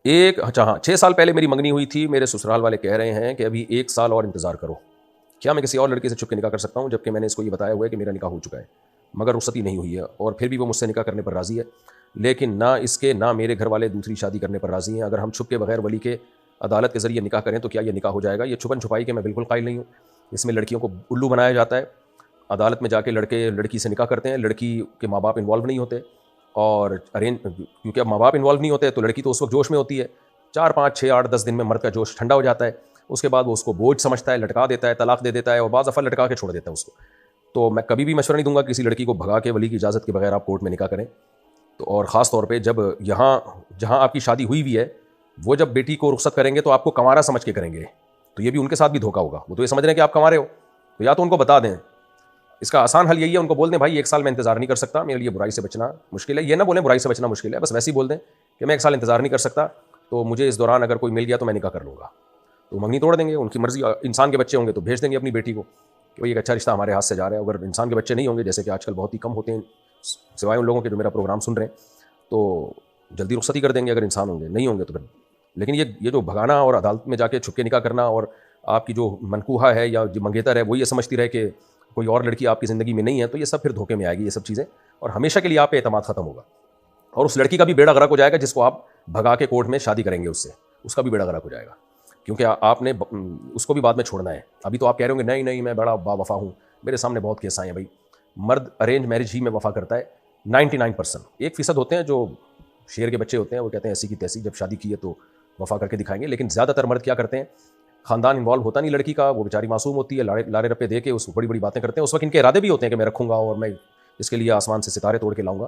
اچھا ہاں 6 سال پہلے میری منگنی ہوئی تھی، میرے سسرال والے کہہ رہے ہیں کہ ابھی 1 سال اور انتظار کرو، کیا میں کسی اور لڑکی سے چھپ کے نکاح کر سکتا ہوں جبکہ میں نے اس کو یہ بتایا ہوا ہے کہ میرا نکاح ہو چکا ہے مگر رخصتی نہیں ہوئی ہے، اور پھر بھی وہ مجھ سے نکاح کرنے پر راضی ہے، لیکن نہ اس کے نہ میرے گھر والے دوسری شادی کرنے پر راضی ہیں۔ اگر ہم چھپ کے بغیر ولی کے عدالت کے ذریعے نکاح کریں تو کیا یہ نکاح ہو جائے گا؟ یہ چھپن چھپائی کے میں بالکل قائل نہیں ہوں، اس میں لڑکیوں کو الو بنایا جاتا ہے، عدالت میں جا کے لڑکے لڑکی سے نکاح کرتے ہیں، لڑکی کے ماں باپ انوالو نہیں ہوتے، اور کیونکہ اب ماں باپ انوالو نہیں ہوتے تو لڑکی تو اس وقت جوش میں ہوتی ہے، 4 5 6 8 10 دن میں مرد کا جوش ٹھنڈا ہو جاتا ہے، اس کے بعد وہ اس کو بوجھ سمجھتا ہے، لٹکا دیتا ہے، طلاق دے دیتا ہے، اور بعض دفعہ لٹکا کے چھوڑ دیتا ہے اس کو۔ تو میں کبھی بھی مشورہ نہیں دوں گا کسی لڑکی کو بھگا کے ولی کی اجازت کے بغیر آپ کورٹ میں نکاح کریں، تو اور خاص طور پہ جب جہاں آپ کی شادی ہوئی بھی ہے وہ جب بیٹی کو رخصت کریں گے تو آپ کو کنوارا سمجھ کے کریں گے، تو یہ بھی ان کے ساتھ بھی دھوکا ہوگا، وہ تو یہ سمجھ رہے ہیں کہ آپ کنوارے ہو، تو یا تو ان کو بتا دیں، اس کا آسان حل یہی ہے، ان کو بول دیں بھائی 1 سال میں انتظار نہیں کر سکتا، میرے لیے برائی سے بچنا مشکل ہے، یہ نہ بولیں برائی سے بچنا مشکل ہے، بس ویسے ہی بول دیں کہ میں 1 سال انتظار نہیں کر سکتا، تو مجھے اس دوران اگر کوئی مل گیا تو میں نکاح کر لوں گا، تو منگنی توڑ دیں گے، ان کی مرضی، انسان کے بچے ہوں گے تو بھیج دیں گے اپنی بیٹی کو کہ بھائی ایک اچھا رشتہ ہمارے ہاتھ سے جا رہا ہے، اگر انسان کے بچے نہیں ہوں گے جیسے کہ آج کل بہت ہی کم ہوتے ہیں سوائے ان لوگوں کے جو میرا پروگرام سن رہے ہیں، تو جلدی رخصتی کر دیں گے اگر انسان ہوں گے، نہیں ہوں گے تو پھر لیکن یہ جو بھگانا اور عدالت میں جا کے چھپ کے نکاح کرنا، اور آپ کی جو منکوحہ ہے یا جو منگیتر ہے وہ یہ سمجھتی رہے کہ کوئی اور لڑکی آپ کی زندگی میں نہیں ہے، تو یہ سب پھر دھوکے میں آئے گی یہ سب چیزیں، اور ہمیشہ کے لیے آپ پہ اعتماد ختم ہوگا، اور اس لڑکی کا بھی بیڑا غرق ہو جائے گا جس کو آپ بھگا کے کورٹ میں شادی کریں گے، اس کا بھی بیڑا غرق ہو جائے گا، کیونکہ آپ نے اس کو بھی بعد میں چھوڑنا ہے۔ ابھی تو آپ کہہ رہے ہوں گے نہیں میں بڑا با وفا ہوں، میرے سامنے بہت کیس آئے ہیں بھائی، مرد ارینج میرج ہی میں وفا کرتا ہے 99%، 1% ہوتے ہیں جو شیر کے بچے ہوتے ہیں وہ کہتے ہیں ایسی کی تیسی، جب شادی کی ہے تو وفا کر کے دکھائیں گے، لیکن زیادہ تر مرد کیا کرتے ہیں، خاندان انوالو ہوتا نہیں لڑکی کا، وہ بیچاری معصوم ہوتی ہے، لارے رپے دے کے اس کو بڑی بڑی باتیں کرتے ہیں، اس وقت ان کے ارادے بھی ہوتے ہیں کہ میں رکھوں گا اور میں اس کے لیے آسمان سے ستارے توڑ کے لاؤں گا،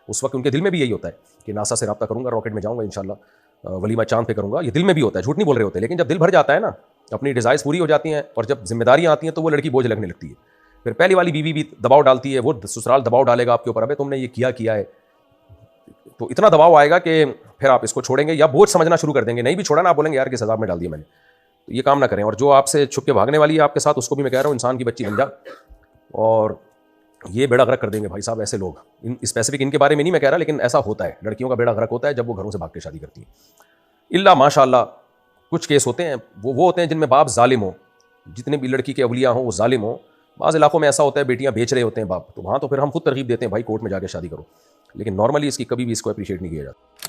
اس وقت ان کے دل میں بھی یہی ہوتا ہے کہ ناسا سے رابطہ کروں گا، راکٹ میں جاؤں گا انشاءاللہ، ولیمہ چاند پہ کروں گا، یہ دل میں بھی ہوتا ہے، جھوٹ نہیں بول رہے ہوتے، لیکن جب دل بھر جاتا ہے نا، اپنی ڈیزائرز پوری ہو جاتی ہیں اور جب ذمہ داریاں آتی ہیں تو وہ لڑکی بوجھ لگنے لگتی ہے، پھر پہلی والی بیوی بھی دباؤ ڈالتی ہے، وہ سسرال دباؤ ڈالے گا آپ کے اوپر، ابے تم نے یہ کیا ہے، تو اتنا دباؤ آئے گا کہ پھر آپ اس کو چھوڑیں گے یا بوجھ سمجھنا شروع کر دیں گے، نہیں بھی چھوڑا نا آپ بولیں گے یار کس عذاب میں ڈال دیا میں نے، تو یہ کام نہ کریں، اور جو آپ سے چھپ کے بھاگنے والی ہے آپ کے ساتھ اس کو بھی میں کہہ رہا ہوں انسان کی بچی بن جا، اور یہ بیڑا غرق کر دیں گے بھائی صاحب ایسے لوگ، اسپیسیفک ان کے بارے میں نہیں میں کہہ رہا، لیکن ایسا ہوتا ہے، لڑکیوں کا بیڑا غرق ہوتا ہے جب وہ گھروں سے بھاگ کے شادی کرتی ہیں، الا ماشاء اللہ کچھ کیس ہوتے ہیں وہ ہوتے ہیں جن میں باپ ظالم ہوں، جتنے بھی لڑکی کے اولیاء ہوں وہ ظالم ہوں، بعض علاقوں میں ایسا ہوتا ہے بیٹیاں بیچ رہے ہوتے ہیں باپ، تو وہاں تو پھر ہم خود ترغیب دیتے ہیں بھائی کورٹ میں جا کے شادی کرو، لیکن نارملی اس کی کبھی بھی اس کو اپریشیٹ نہیں کیا جاتا۔